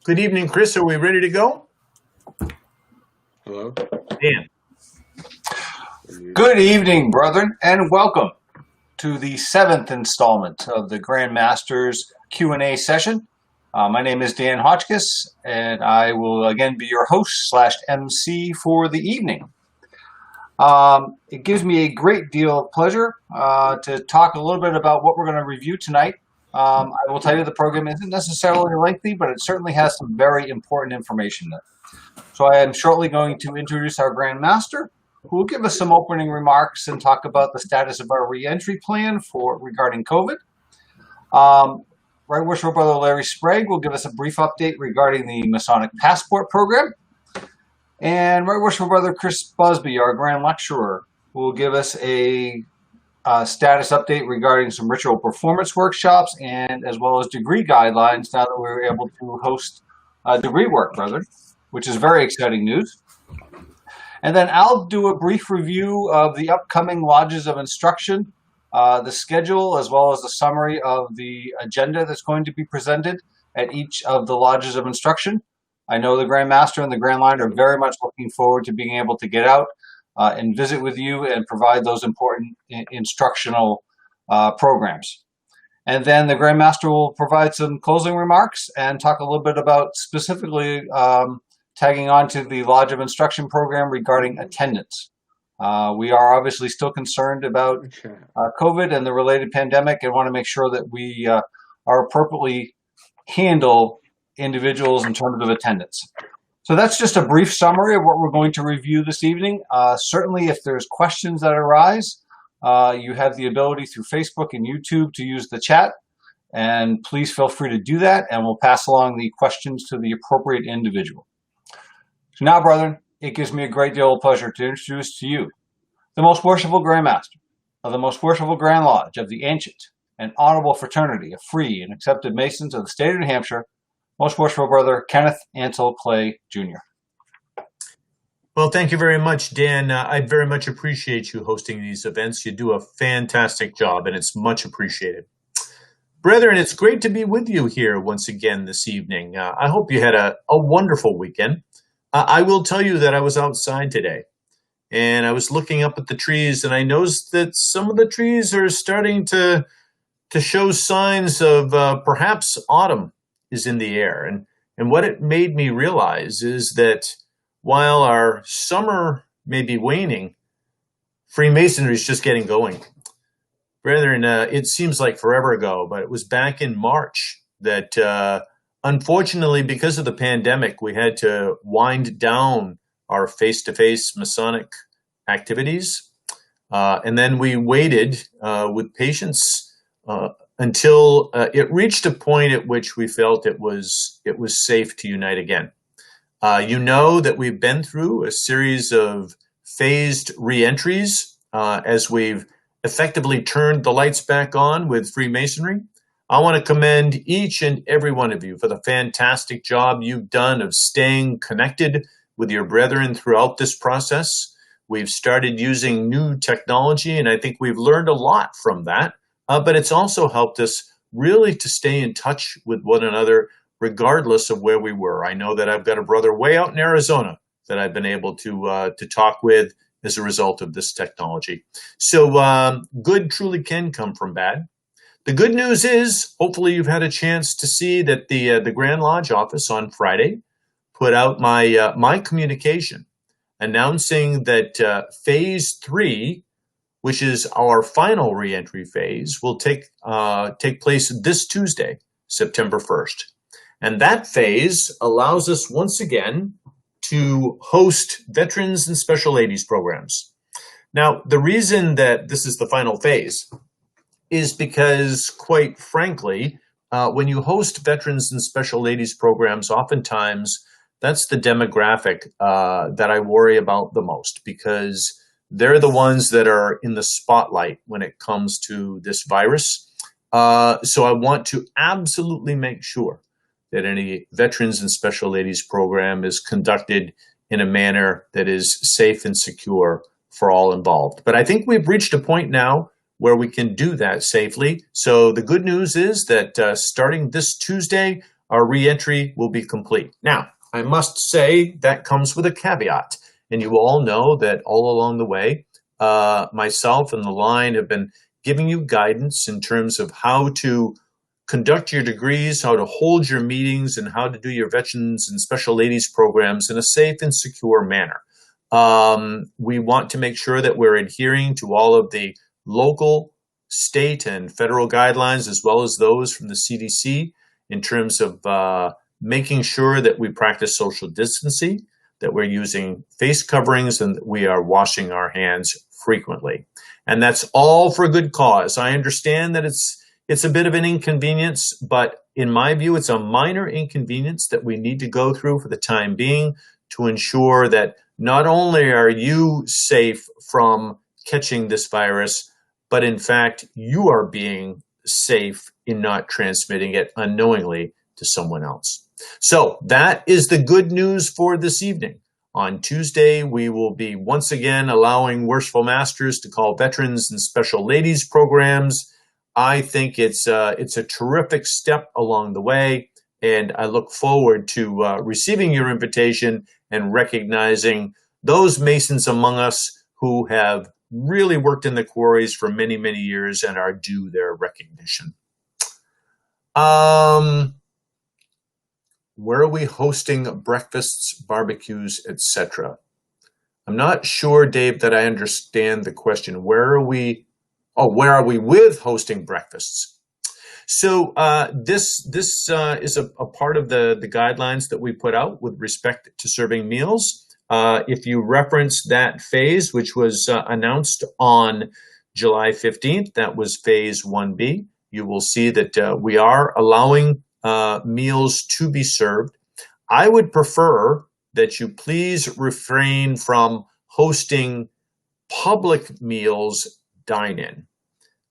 Good evening, Chris. Are we ready to go? Hello. Dan. Good evening, brethren, and welcome to the 7th installment of the Grand Masters Q&A session. My name is Dan Hotchkiss, and I will again be your host / MC for the evening. It gives me a great deal of pleasure to talk a little bit about what we're going to review tonight. I will tell you the program isn't necessarily lengthy, but it certainly has some very important information in it. So I am shortly going to introduce our Grand Master, who will give us some opening remarks and talk about the status of our reentry plan regarding COVID. Right Worshipful Brother Larry Sprague will give us a brief update regarding the Masonic Passport Program. And Right Worshipful Brother Chris Busby, our Grand Lecturer, will give us a status update regarding some ritual performance workshops and as well as degree guidelines now that we're able to host degree work, brethren, which is very exciting news. And then I'll do a brief review of the upcoming Lodges of Instruction, the schedule, as well as the summary of the agenda that's going to be presented at each of the Lodges of Instruction. I know the Grand Master and the Grand Line are very much looking forward to being able to get out and visit with you and provide those important instructional programs. And then the Grand Master will provide some closing remarks and talk a little bit about specifically tagging on to the Lodge of Instruction program regarding attendance. We are obviously still concerned about COVID and the related pandemic and want to make sure that we are appropriately handle individuals in terms of attendance. So that's just a brief summary of what we're going to review this evening. Certainly, if there's questions that arise, you have the ability through Facebook and YouTube to use the chat. And please feel free to do that, and we'll pass along the questions to the appropriate individual. So now, brethren, it gives me a great deal of pleasure to introduce to you the most worshipful Grand Master of the most worshipful Grand Lodge of the ancient and honorable fraternity of free and accepted Masons of the state of New Hampshire, most worshipful Brother Kenneth Ansel Clay, Jr. Well, thank you very much, Dan. I very much appreciate you hosting these events. You do a fantastic job, and it's much appreciated. Brethren, it's great to be with you here once again this evening. I hope you had a wonderful weekend. I will tell you that I was outside today, and I was looking up at the trees, and I noticed that some of the trees are starting to show signs of perhaps autumn is in the air. And what it made me realize is that while our summer may be waning, Freemasonry is just getting going. Brethren, it seems like forever ago, but it was back in March that unfortunately, because of the pandemic, we had to wind down our face-to-face Masonic activities. And then we waited with patience until it reached a point at which we felt it was safe to unite again. You know that we've been through a series of phased reentries as we've effectively turned the lights back on with Freemasonry. I want to commend each and every one of you for the fantastic job you've done of staying connected with your brethren throughout this process. We've started using new technology, and I think we've learned a lot from that. But it's also helped us really to stay in touch with one another, regardless of where we were. I know that I've got a brother way out in Arizona that I've been able to talk with as a result of this technology. So good truly can come from bad. The good news is, hopefully you've had a chance to see that the Grand Lodge office on Friday put out my communication announcing that Phase 3, which is our final reentry phase, will take place this Tuesday, September 1st. And that phase allows us once again to host veterans and special ladies programs. Now, the reason that this is the final phase is because, quite frankly, when you host veterans and special ladies programs, oftentimes that's the demographic that I worry about the most, because they're the ones that are in the spotlight when it comes to this virus. So I want to absolutely make sure that any veterans and special ladies program is conducted in a manner that is safe and secure for all involved. But I think we've reached a point now where we can do that safely. So the good news is that starting this Tuesday, our reentry will be complete. Now, I must say that comes with a caveat, and you all know that all along the way, myself and the line have been giving you guidance in terms of how to conduct your degrees, how to hold your meetings, and how to do your veterans and special ladies programs in a safe and secure manner. We want to make sure that we're adhering to all of the local, state, and federal guidelines, as well as those from the CDC, in terms of making sure that we practice social distancing, that we're using face coverings, and that we are washing our hands frequently. And that's all for a good cause. I understand that it's a bit of an inconvenience, but in my view, it's a minor inconvenience that we need to go through for the time being to ensure that not only are you safe from catching this virus, but in fact, you are being safe in not transmitting it unknowingly to someone else. So that is the good news for this evening. On Tuesday, we will be once again allowing Worshipful Masters to call veterans and special ladies programs. I think it's a terrific step along the way, and I look forward to receiving your invitation and recognizing those Masons among us who have really worked in the quarries for many, many years and are due their recognition. Where are we hosting breakfasts, barbecues, etc.? I'm not sure, Dave, that I understand the question. Where are we with hosting breakfasts? So this is a part of the guidelines that we put out with respect to serving meals. If you reference that phase, which was announced on July 15th, that was phase 1B, you will see that we are allowing meals to be served. I would prefer that you please refrain from hosting public meals dine-in.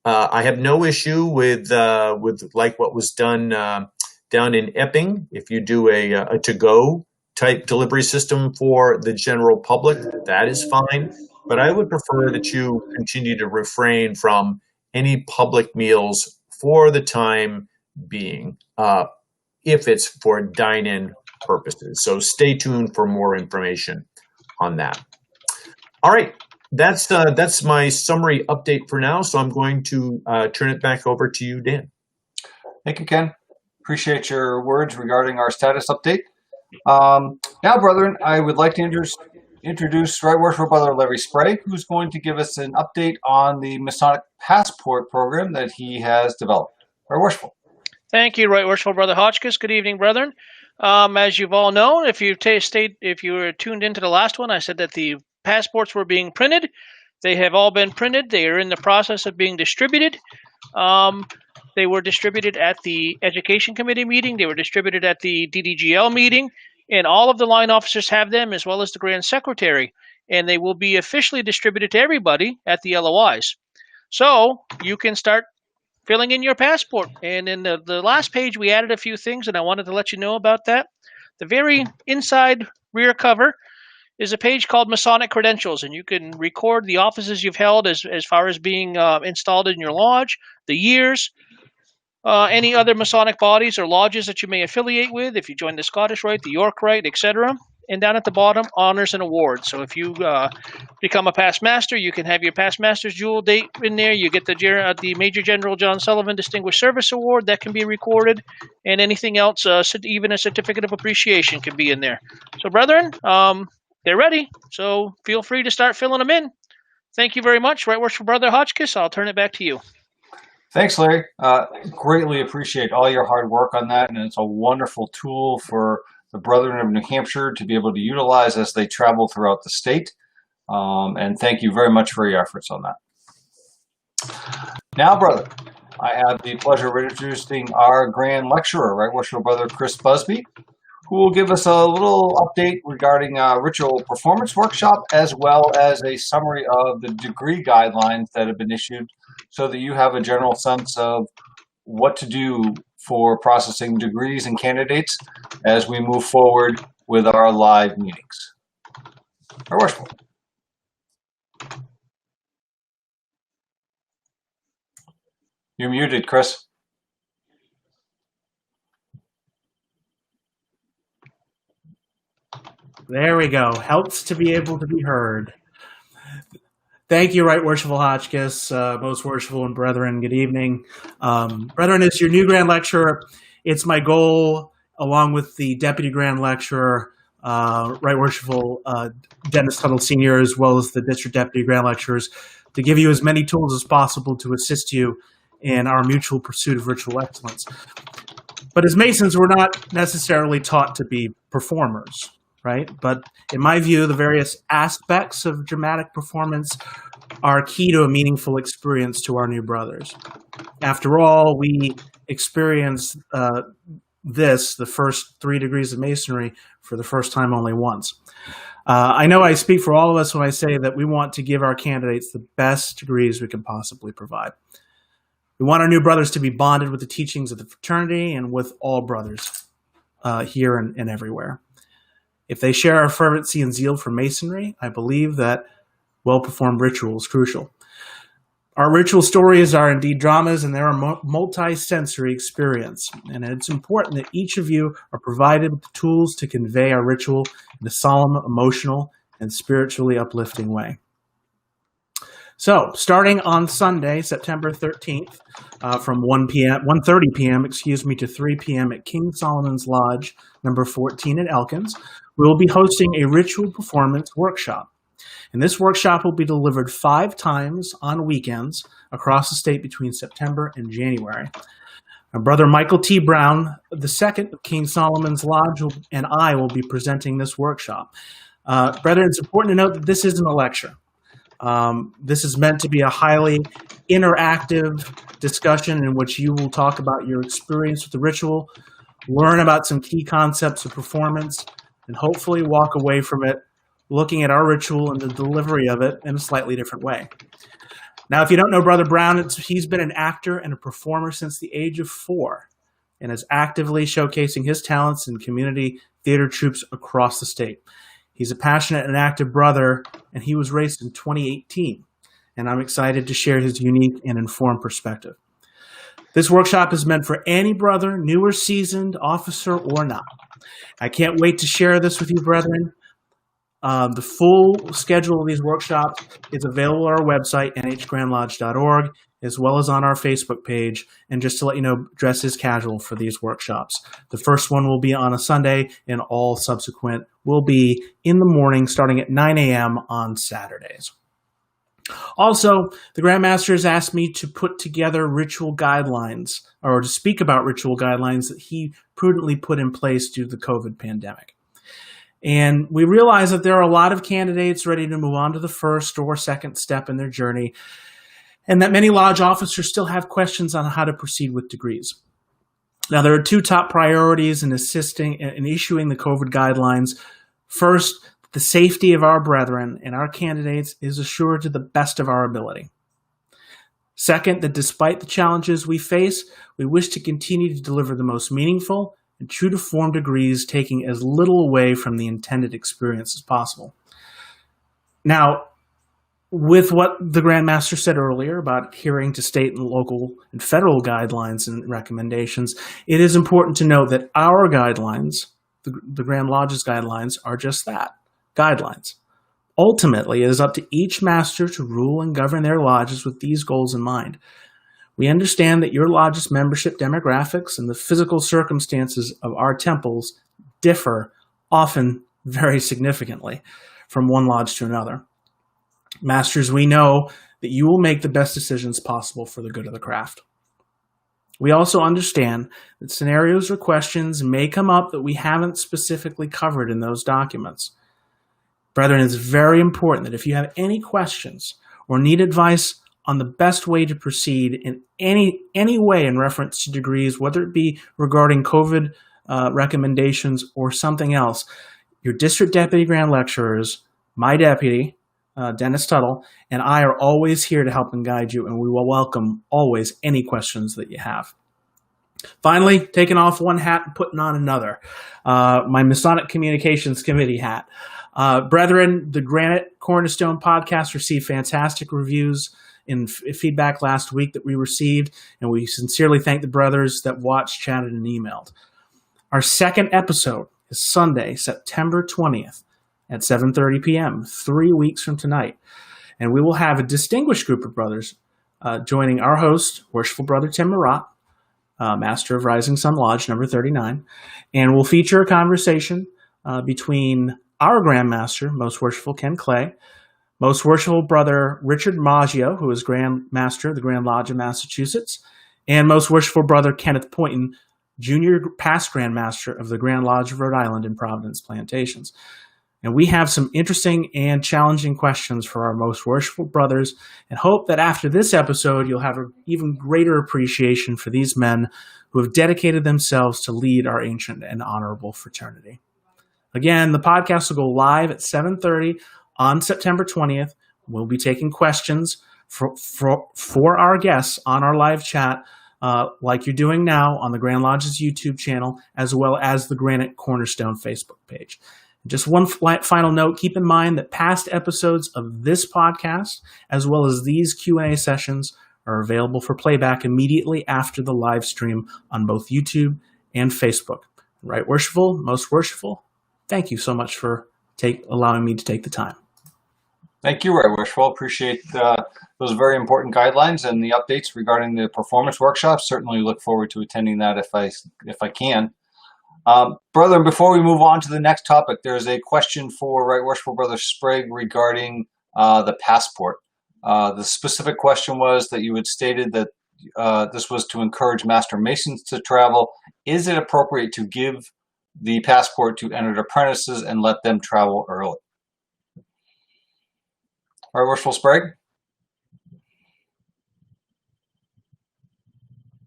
I have no issue with like what was done down in Epping. If you do a to-go type delivery system for the general public, that is fine. But I would prefer that you continue to refrain from any public meals for the time being, if it's for dine-in purposes. So stay tuned for more information on that. All right, that's my summary update for now. So I'm going to turn it back over to you, Dan. Thank you, Ken. Appreciate your words regarding our status update. Now, brethren, I would like to introduce Right Worshipful Brother Larry Sprague, who's going to give us an update on the Masonic Passport program that he has developed. Right Worshipful. Thank you, Right Worshipful Brother Hotchkiss. Good evening, brethren. As you've all known, if you were tuned into the last one, I said that the passports were being printed. They have all been printed. They are in the process of being distributed. They were distributed at the Education Committee meeting. They were distributed at the DDGL meeting. And all of the line officers have them, as well as the Grand Secretary. And they will be officially distributed to everybody at the LOIs. So you can start filling in your passport. And in the last page, we added a few things, and I wanted to let you know about that. The very inside rear cover is a page called Masonic Credentials, and you can record the offices you've held as far as being installed in your lodge, the years, any other Masonic bodies or lodges that you may affiliate with, if you join the Scottish Rite, the York Rite, etc. And down at the bottom, honors and awards. So if you become a past master, you can have your past master's jewel date in there. You get the Major General John Sullivan Distinguished Service Award that can be recorded, and anything else, even a certificate of appreciation can be in there. So brethren, they're ready. So feel free to start filling them in. Thank you very much, Right Worshipful Brother Hotchkiss. I'll turn it back to you. Thanks, Larry. Greatly appreciate all your hard work on that, and it's a wonderful tool for the Brethren of New Hampshire to be able to utilize as they travel throughout the state. And thank you very much for your efforts on that. Now, brother, I have the pleasure of introducing our Grand Lecturer, Right Worshipful Brother Chris Busby, who will give us a little update regarding Ritual Performance Workshop, as well as a summary of the degree guidelines that have been issued, so that you have a general sense of what to do for processing degrees and candidates as we move forward with our live meetings. Very worshipful. You're muted, Chris. There we go. Helps to be able to be heard. Thank you, Right Worshipful Hotchkiss, most worshipful and brethren. Good evening. Brethren, as your new Grand Lecturer, it's my goal, along with the Deputy Grand Lecturer, Right Worshipful Dennis Tuttle Sr., as well as the District Deputy Grand Lecturers, to give you as many tools as possible to assist you in our mutual pursuit of ritual excellence. But as Masons, we're not necessarily taught to be performers, right? But in my view, the various aspects of dramatic performance are key to a meaningful experience to our new brothers. After all, we experience the first 3 degrees of Masonry, for the first time only once. I know I speak for all of us when I say that we want to give our candidates the best degrees we can possibly provide. We want our new brothers to be bonded with the teachings of the fraternity and with all brothers here and everywhere. If they share our fervency and zeal for Masonry, I believe that well-performed ritual is crucial. Our ritual stories are indeed dramas, and they're a multi-sensory experience. And it's important that each of you are provided with the tools to convey our ritual in a solemn, emotional, and spiritually uplifting way. So, starting on Sunday, September 13th, from 1:30 p.m., to 3 p.m. at King Solomon's Lodge, number 14 at Elkins, we will be hosting a ritual performance workshop. And this workshop will be delivered 5 times on weekends across the state between September and January. Our brother Michael T. Brown, the second of King Solomon's Lodge, and I will be presenting this workshop. Brethren, it's important to note that this isn't a lecture. This is meant to be a highly interactive discussion in which you will talk about your experience with the ritual, learn about some key concepts of performance, and hopefully walk away from it looking at our ritual and the delivery of it in a slightly different way. Now, if you don't know Brother Brown, he's been an actor and a performer since the age of 4 and is actively showcasing his talents in community theater troupes across the state. He's a passionate and active brother, and he was raised in 2018, and I'm excited to share his unique and informed perspective. This workshop is meant for any brother, new or seasoned, officer or not. I can't wait to share this with you, brethren. The full schedule of these workshops is available on our website, nhgrandlodge.org, as well as on our Facebook page. And just to let you know, dress is casual for these workshops. The first one will be on a Sunday, and all subsequent will be in the morning, starting at 9 a.m. on Saturdays. Also, the Grandmaster has asked me to put together ritual guidelines, or to speak about ritual guidelines that he prudently put in place due to the COVID pandemic. And we realize that there are a lot of candidates ready to move on to the first or second step in their journey, and that many lodge officers still have questions on how to proceed with degrees. Now, there are 2 top priorities in assisting and issuing the COVID guidelines. First, the safety of our brethren and our candidates is assured to the best of our ability. Second, that despite the challenges we face, we wish to continue to deliver the most meaningful and true to form degrees, taking as little away from the intended experience as possible. Now, with what the Grandmaster said earlier about adhering to state and local and federal guidelines and recommendations, it is important to note that our guidelines, the Grand Lodge's guidelines, are just that, guidelines. Ultimately, it is up to each master to rule and govern their lodges with these goals in mind. We understand that your lodge's membership demographics and the physical circumstances of our temples differ, often very significantly, from one lodge to another. Masters, we know that you will make the best decisions possible for the good of the craft. We also understand that scenarios or questions may come up that we haven't specifically covered in those documents. Brethren, it's very important that if you have any questions or need advice on the best way to proceed in any way in reference to degrees, whether it be regarding COVID recommendations or something else, your district deputy grand lecturers, my deputy, Dennis Tuttle, and I are always here to help and guide you, and we will welcome always any questions that you have. Finally, taking off one hat and putting on another, my Masonic Communications Committee hat. Brethren, the Granite Cornerstone podcast received fantastic reviews and feedback last week that we received, and we sincerely thank the brothers that watched, chatted, and emailed. Our second episode is Sunday, September 20th at 7:30 p.m., 3 weeks from tonight. And we will have a distinguished group of brothers joining our host, Worshipful Brother Tim Marat, Master of Rising Sun Lodge, number 39. And we'll feature a conversation between our Grand Master, Most Worshipful Ken Clay, Most Worshipful Brother Richard Maggio, who is Grand Master of the Grand Lodge of Massachusetts, and Most Worshipful Brother Kenneth Poynton, Junior Past Grand Master of the Grand Lodge of Rhode Island in Providence Plantations. And we have some interesting and challenging questions for our Most Worshipful brothers, and hope that after this episode, you'll have an even greater appreciation for these men who have dedicated themselves to lead our ancient and honorable fraternity. Again, the podcast will go live at 7:30 on September 20th. We'll be taking questions for our guests on our live chat, like you're doing now on the Grand Lodge's YouTube channel, as well as the Granite Cornerstone Facebook page. Just one final note, keep in mind that past episodes of this podcast, as well as these Q&A sessions, are available for playback immediately after the live stream on both YouTube and Facebook. Right Worshipful, Most Worshipful, thank you so much for allowing me to take the time. Thank you, Right Worshipful. Appreciate those very important guidelines and the updates regarding the performance workshops. Certainly look forward to attending that if I can. Brother, before we move on to the next topic, there's a question for Right Worshipful Brother Sprague regarding the passport. The specific question was that you had stated that this was to encourage Master Masons to travel. Is it appropriate to give the passport to entered apprentices and let them travel early? Right Worshipful Sprague?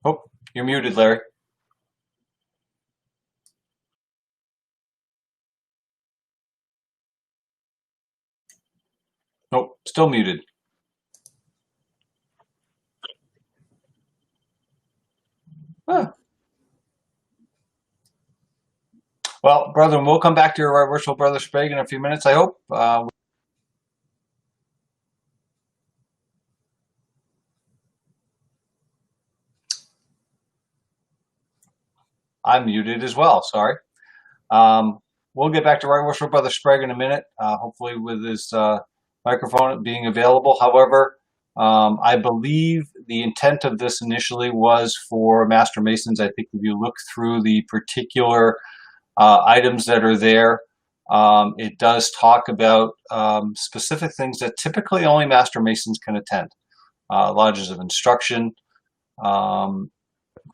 Oh, you're muted, Larry. Nope, still muted. Huh. Well, brethren, we'll come back to your Right Worshipful Brother Sprague in a few minutes, I hope. I'm muted as well, sorry. We'll get back to Right Worshipful Brother Sprague in a minute, hopefully with his microphone being available. However, I believe the intent of this initially was for Master Masons. I think if you look through the particular items that are there, it does talk about specific things that typically only Master Masons can attend. Lodges of instruction,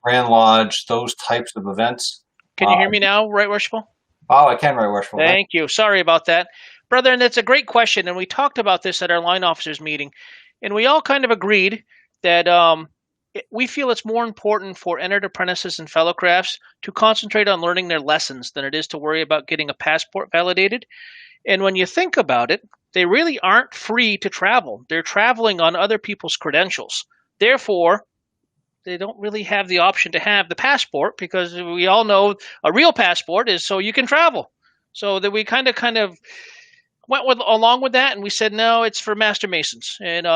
Grand Lodge, those types of events. Can you hear me now, Right Worshipful? Oh, I can, Right Worshipful. Thank you. Sorry about that. Brother, and that's a great question, and we talked about this at our line officers meeting, and we all kind of agreed that we feel it's more important for entered apprentices and fellow crafts to concentrate on learning their lessons than it is to worry about getting a passport validated. And when you think about it, they really aren't free to travel. They're traveling on other people's credentials. Therefore, they don't really have the option to have the passport, because we all know a real passport is so you can travel. So that we kind of went along with that, and we said, no, it's for Master Masons. And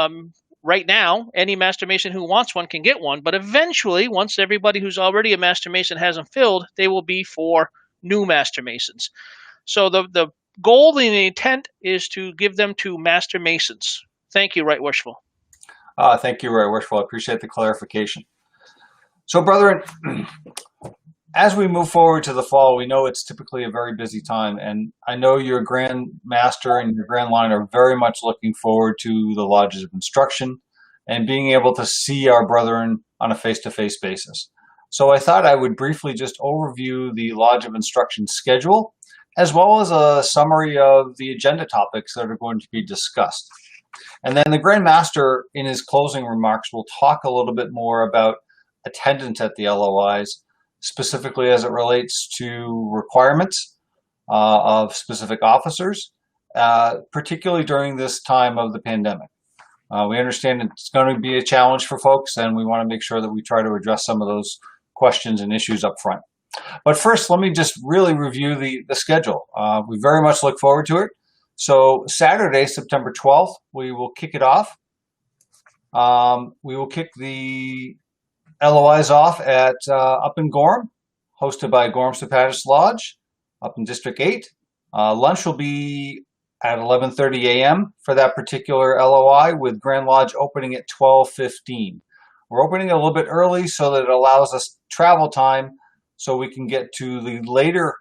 right now, any Master Mason who wants one can get one. But eventually, once everybody who's already a Master Mason has them filled, they will be for new Master Masons. So the goal and the intent is to give them to Master Masons. Thank you, Right Worshipful. Thank you, Right Worshipful. I appreciate the clarification. So, brethren, as we move forward to the fall, we know it's typically a very busy time, and I know your Grand Master and your Grand Line are very much looking forward to the lodges of instruction and being able to see our brethren on a face-to-face basis. So I thought I would briefly just overview the Lodge of Instruction schedule, as well as a summary of the agenda topics that are going to be discussed. And then the Grand Master, in his closing remarks, will talk a little bit more about attendance at the LOIs, specifically as it relates to requirements of specific officers, particularly during this time of the pandemic. We understand it's going to be a challenge for folks, and we want to make sure that we try to address some of those questions and issues up front. But first, let me just really review the schedule. We very much look forward to it. So Saturday, September 12th, we will kick it off. We will kick the LOIs off up in Gorham, hosted by Gorham Securitas Lodge, up in District 8. Lunch will be at 11:30 a.m. for that particular LOI, with Grand Lodge opening at 12:15. We're opening a little bit early so that it allows us travel time so we can get to the later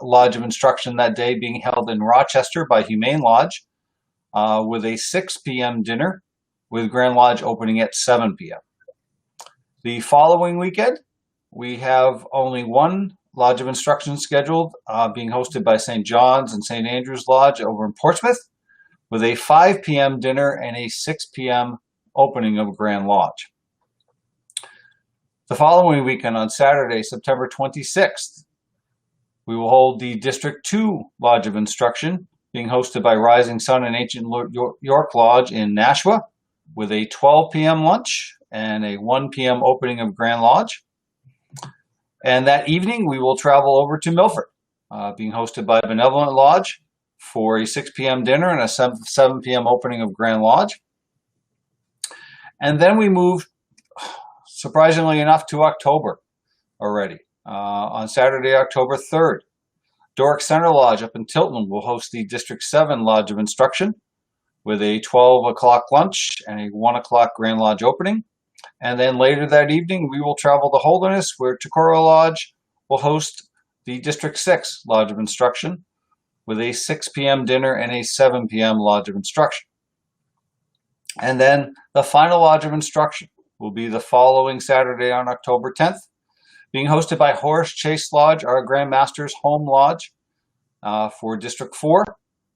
Lodge of Instruction that day, being held in Rochester by Humane Lodge, with a 6 p.m. dinner, with Grand Lodge opening at 7 p.m. The following weekend, we have only one Lodge of Instruction scheduled, being hosted by St. John's and St. Andrew's Lodge over in Portsmouth, with a 5 p.m. dinner and a 6 p.m. opening of Grand Lodge. The following weekend, on Saturday, September 26th, we will hold the District 2 Lodge of Instruction, being hosted by Rising Sun and Ancient York Lodge in Nashua, with a 12 p.m. lunch and a 1 p.m. opening of Grand Lodge. And that evening, we will travel over to Milford, being hosted by Benevolent Lodge for a 6 p.m. dinner and a 7 p.m. opening of Grand Lodge. And then we move, surprisingly enough, to October already. On Saturday, October 3rd, Doric Center Lodge up in Tilton will host the District 7 Lodge of Instruction, with a 12 o'clock lunch and a 1 o'clock Grand Lodge opening. And then later that evening, we will travel to Holderness, where Takora Lodge will host the District 6 Lodge of Instruction, with a 6 p.m. dinner and a 7 p.m. Lodge of Instruction. And then the final Lodge of Instruction will be the following Saturday on October 10th, being hosted by Horace Chase Lodge, our Grand Master's home lodge, for District 4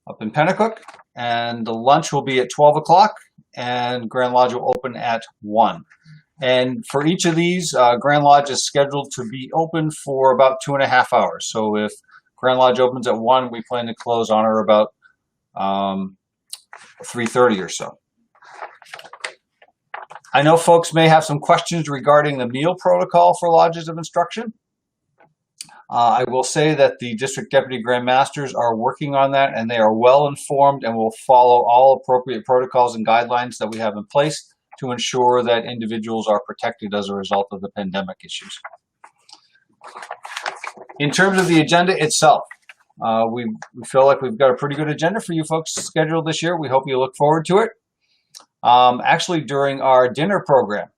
up in Pennacook. And the lunch will be at 12 o'clock, and Grand Lodge will open at 1. And for each of these, Grand Lodge is scheduled to be open for about 2.5 hours. So if Grand Lodge opens at 1, we plan to close on or about 3:30 or so. I know folks may have some questions regarding the meal protocol for Lodges of Instruction. I will say that the District Deputy Grand Masters are working on that, and they are well informed and will follow all appropriate protocols and guidelines that we have in place to ensure that individuals are protected as a result of the pandemic issues. In terms of the agenda itself, we feel like we've got a pretty good agenda for you folks scheduled this year. We hope you look forward to it. Actually, during our dinner program,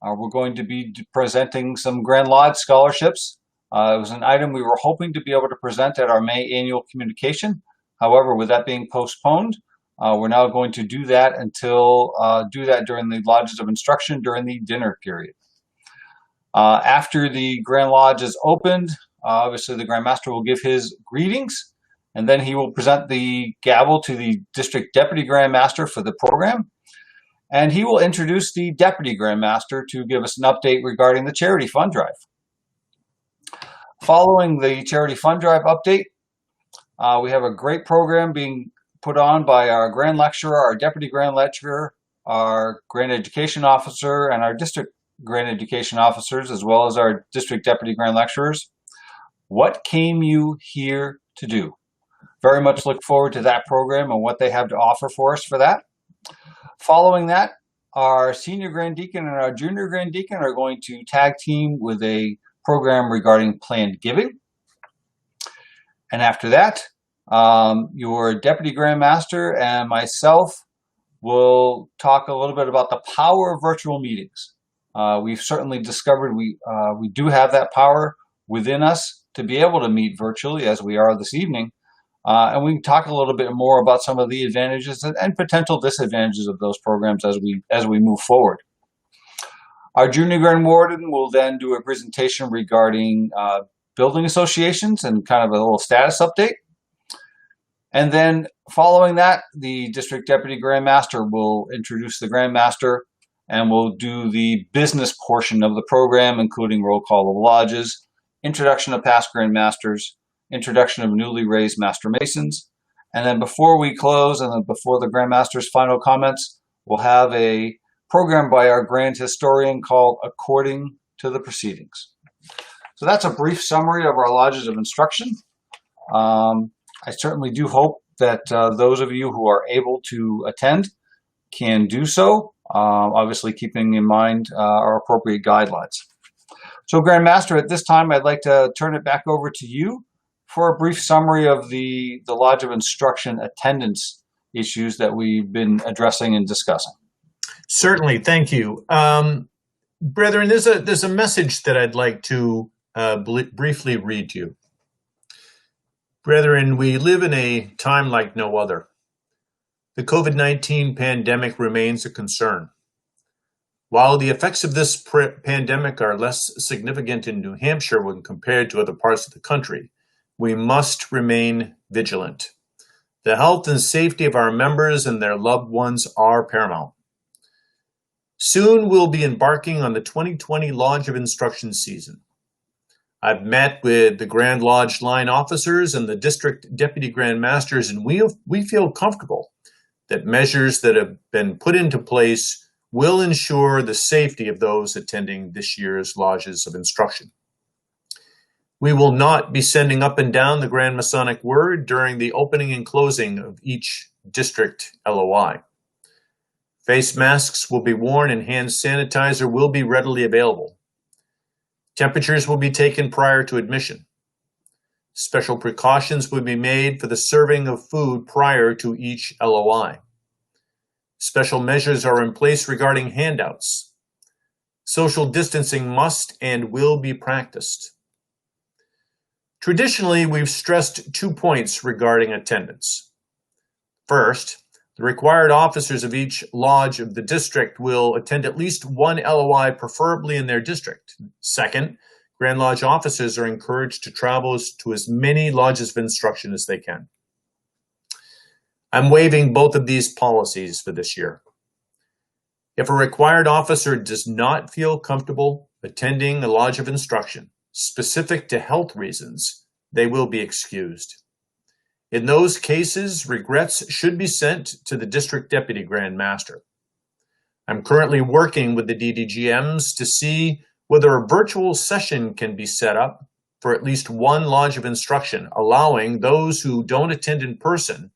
we're going to be presenting some Grand Lodge scholarships. It was an item we were hoping to be able to present at our May annual communication. However, with that being postponed, we're now going to do that during the Lodges of Instruction during the dinner period. After the Grand Lodge is opened, obviously the Grand Master will give his greetings, and then he will present the gavel to the District Deputy Grand Master for the program. And he will introduce the Deputy Grand Master to give us an update regarding the Charity Fund Drive. Following the Charity Fund Drive update, we have a great program being put on by our Grand Lecturer, our Deputy Grand Lecturer, our Grand Education Officer, and our District Grand Education Officers, as well as our District Deputy Grand Lecturers. What came you here to do? Very much look forward to that program and what they have to offer for us for that. Following that, our Senior Grand Deacon and our Junior Grand Deacon are going to tag team with a program regarding planned giving. And after that, your Deputy Grand Master and myself will talk a little bit about the power of virtual meetings. We've certainly discovered we do have that power within us to be able to meet virtually, as we are this evening. And we can talk a little bit more about some of the advantages and potential disadvantages of those programs as we move forward. Our Junior Grand Warden will then do a presentation regarding building associations and kind of a little status update. And then following that, the District Deputy Grand Master will introduce the Grand Master, and we'll do the business portion of the program, including roll call of lodges, introduction of past Grand Masters, introduction of newly raised Master Masons. And then before we close, and then before the Grand Master's final comments, we'll have a program by our Grand Historian called According to the Proceedings. So that's a brief summary of our Lodges of Instruction. I certainly do hope that those of you who are able to attend can do so, obviously keeping in mind our appropriate guidelines. So Grand Master, at this time, I'd like to turn it back over to you for a brief summary of the Lodge of Instruction attendance issues that we've been addressing and discussing. Certainly, thank you. Brethren, there's a message that I'd like to briefly read to you. Brethren, we live in a time like no other. The COVID-19 pandemic remains a concern. While the effects of this pandemic are less significant in New Hampshire when compared to other parts of the country, we must remain vigilant. The health and safety of our members and their loved ones are paramount. Soon we'll be embarking on the 2020 Lodge of Instruction season. I've met with the Grand Lodge line officers and the district deputy Grand Masters, and we feel comfortable that measures that have been put into place will ensure the safety of those attending this year's Lodges of Instruction. We will not be sending up and down the Grand Masonic word during the opening and closing of each district LOI. Face masks will be worn and hand sanitizer will be readily available. Temperatures will be taken prior to admission. Special precautions will be made for the serving of food prior to each LOI. Special measures are in place regarding handouts. Social distancing must and will be practiced. Traditionally, we've stressed 2 points regarding attendance. First, the required officers of each lodge of the district will attend at least one LOI, preferably in their district. Second, Grand Lodge officers are encouraged to travel to as many lodges of instruction as they can. I'm waiving both of these policies for this year. If a required officer does not feel comfortable attending a lodge of instruction specific to health reasons, they will be excused. In those cases, regrets should be sent to the district deputy Grand Master. I'm currently working with the DDGMs to see whether a virtual session can be set up for at least one lodge of instruction, allowing those who don't attend in person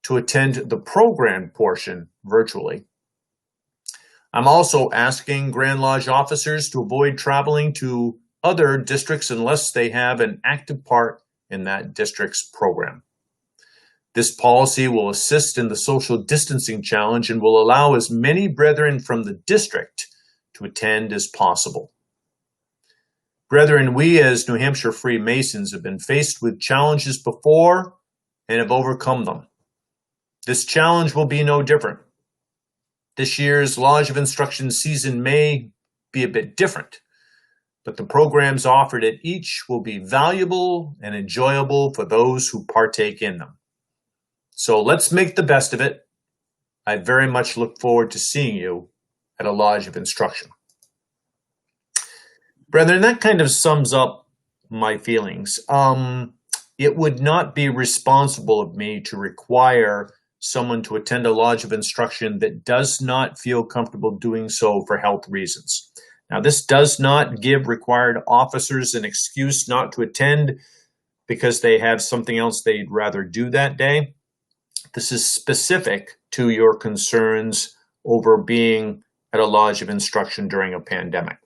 to attend the program portion virtually. I'm also asking Grand Lodge officers to avoid traveling to other districts unless they have an active part in that district's program. This policy will assist in the social distancing challenge and will allow as many brethren from the district to attend as possible. Brethren, we as New Hampshire Free Masons have been faced with challenges before and have overcome them. This challenge will be no different. This year's Lodge of Instruction season may be a bit different, but the programs offered at each will be valuable and enjoyable for those who partake in them. So let's make the best of it. I very much look forward to seeing you at a Lodge of Instruction. Brethren, that kind of sums up my feelings. It would not be responsible of me to require someone to attend a Lodge of Instruction that does not feel comfortable doing so for health reasons. Now, this does not give required officers an excuse not to attend because they have something else they'd rather do that day. This is specific to your concerns over being at a Lodge of Instruction during a pandemic.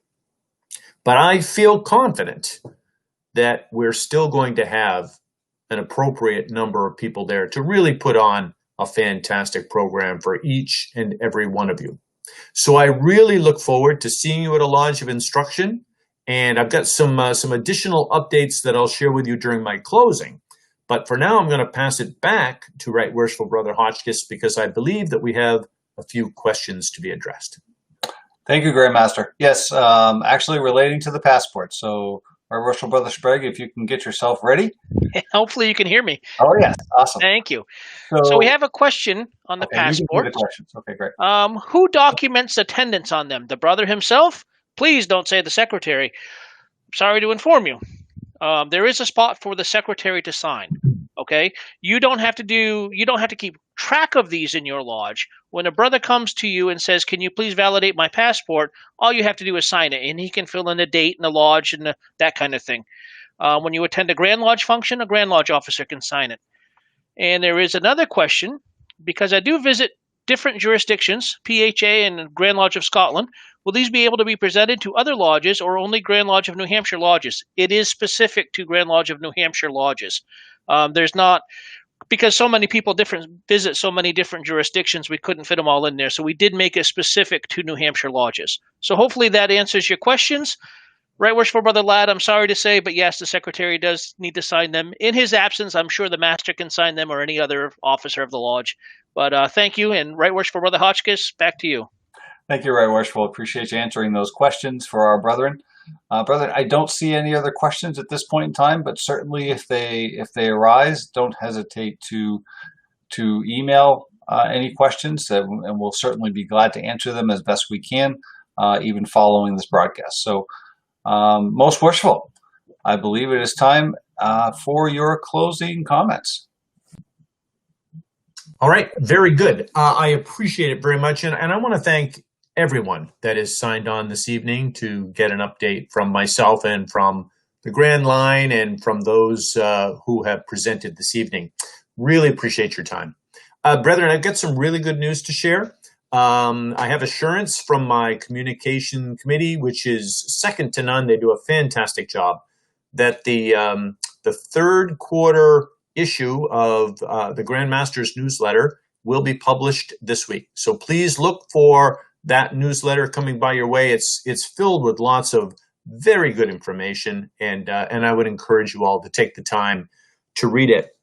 But I feel confident that we're still going to have an appropriate number of people there to really put on a fantastic program for each and every one of you. So I really look forward to seeing you at a Lodge of Instruction, and I've got some additional updates that I'll share with you during my closing. But for now, I'm going to pass it back to Right Worshipful Brother Hotchkiss because I believe that we have a few questions to be addressed. Thank you, Grandmaster. Yes, actually relating to the passport. So, Right Worshipful Brother Sprague, if you can get yourself ready. Hopefully you can hear me. Oh, yes. Awesome. Thank you. So we have a question on the passport. You can do the questions. Okay, great. Who documents attendance on them? The brother himself? Please don't say the secretary. Sorry to inform you. There is a spot for the secretary to sign. Okay? You don't have to keep track of these in your lodge. When a brother comes to you and says, "Can you please validate my passport?" all you have to do is sign it, and he can fill in the date and the lodge and that kind of thing. When you attend a Grand Lodge function, a Grand Lodge officer can sign it. And there is another question, because I do visit different jurisdictions, PHA and Grand Lodge of Scotland, will these be able to be presented to other lodges or only Grand Lodge of New Hampshire lodges? It is specific to Grand Lodge of New Hampshire lodges. There's not, because so many people visit so many different jurisdictions, we couldn't fit them all in there. So we did make it specific to New Hampshire lodges. So hopefully that answers your questions. Right Worshipful Brother Ladd, I'm sorry to say, but yes, the Secretary does need to sign them. In his absence, I'm sure the Master can sign them or any other officer of the Lodge. But thank you, and Right Worshipful Brother Hotchkiss, back to you. Thank you, Right Worshipful. Appreciate you answering those questions for our brethren. Brethren, I don't see any other questions at this point in time, but certainly if they arise, don't hesitate to email any questions, and we'll certainly be glad to answer them as best we can, even following this broadcast. So, Most Worshipful, I believe it is time for your closing comments. All right, very good. I appreciate it very much, and I want to thank everyone that is signed on this evening to get an update from myself and from the Grand Line and from those who have presented this evening. Really appreciate your time. Brethren, I've got some really good news to share. I have assurance from my communication committee, which is second to none. They do a fantastic job, that the third quarter issue of the Grand Masters newsletter will be published this week. So please look for that newsletter coming by your way. It's filled with lots of very good information, and I would encourage you all to take the time to read it.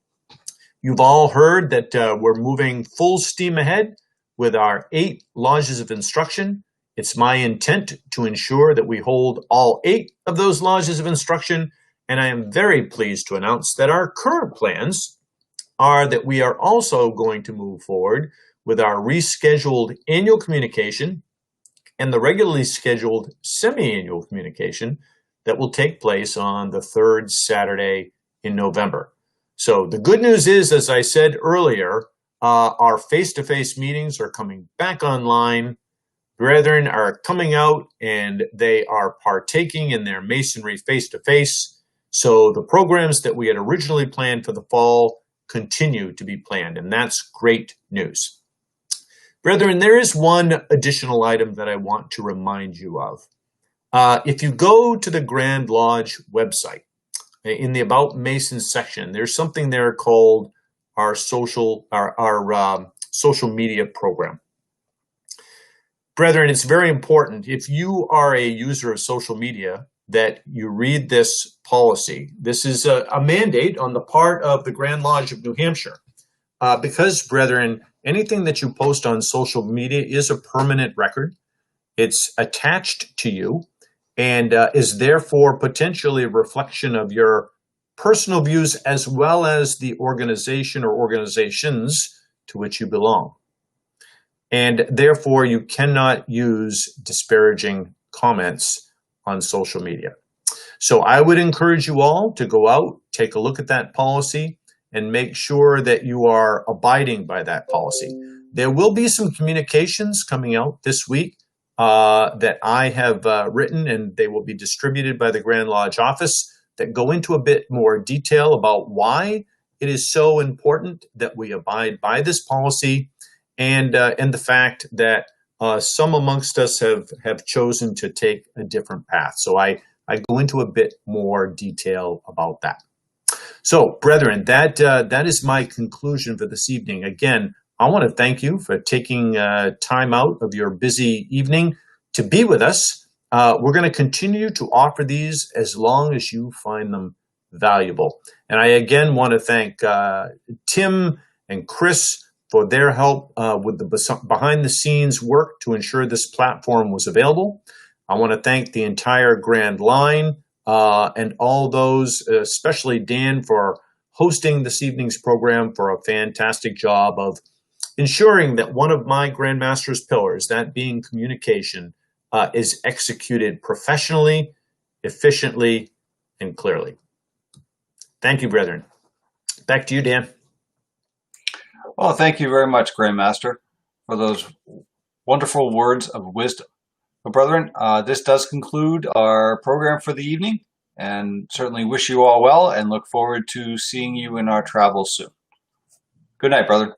You've all heard that we're moving full steam ahead with our 8 lodges of instruction. It's my intent to ensure that we hold all 8 of those lodges of instruction, and I am very pleased to announce that our current plans are that we are also going to move forward with our rescheduled annual communication and the regularly scheduled semi-annual communication that will take place on the 3rd Saturday in November. So the good news is, as I said earlier, our face-to-face meetings are coming back online. Brethren are coming out and they are partaking in their Masonry face-to-face. So the programs that we had originally planned for the fall continue to be planned, and that's great news. Brethren, there is one additional item that I want to remind you of. If you go to the Grand Lodge website, in the About Masons section, there's something there called our social media program. Brethren, it's very important, if you are a user of social media, that you read this policy. This is a mandate on the part of the Grand Lodge of New Hampshire. Because, brethren, anything that you post on social media is a permanent record. It's attached to you and is therefore potentially a reflection of your personal views as well as the organization or organizations to which you belong. And therefore, you cannot use disparaging comments on social media. So I would encourage you all to go out, take a look at that policy, and make sure that you are abiding by that policy. There will be some communications coming out this week that I have written, and they will be distributed by the Grand Lodge office, that go into a bit more detail about why it is so important that we abide by this policy, and the fact that some amongst us have chosen to take a different path. So I go into a bit more detail about that. So, brethren, that is my conclusion for this evening. Again, I want to thank you for taking time out of your busy evening to be with us. We're going to continue to offer these as long as you find them valuable. And I again want to thank Tim and Chris for their help with the behind-the-scenes work to ensure this platform was available. I want to thank the entire Grand Line and all those, especially Dan, for hosting this evening's program, for a fantastic job of ensuring that one of my Grand Master's pillars, that being communication, is executed professionally, efficiently, and clearly. Thank you, brethren. Back to you, Dan. Well, thank you very much, Grandmaster, for those wonderful words of wisdom. Well, brethren, this does conclude our program for the evening, and certainly wish you all well and look forward to seeing you in our travels soon. Good night, brother.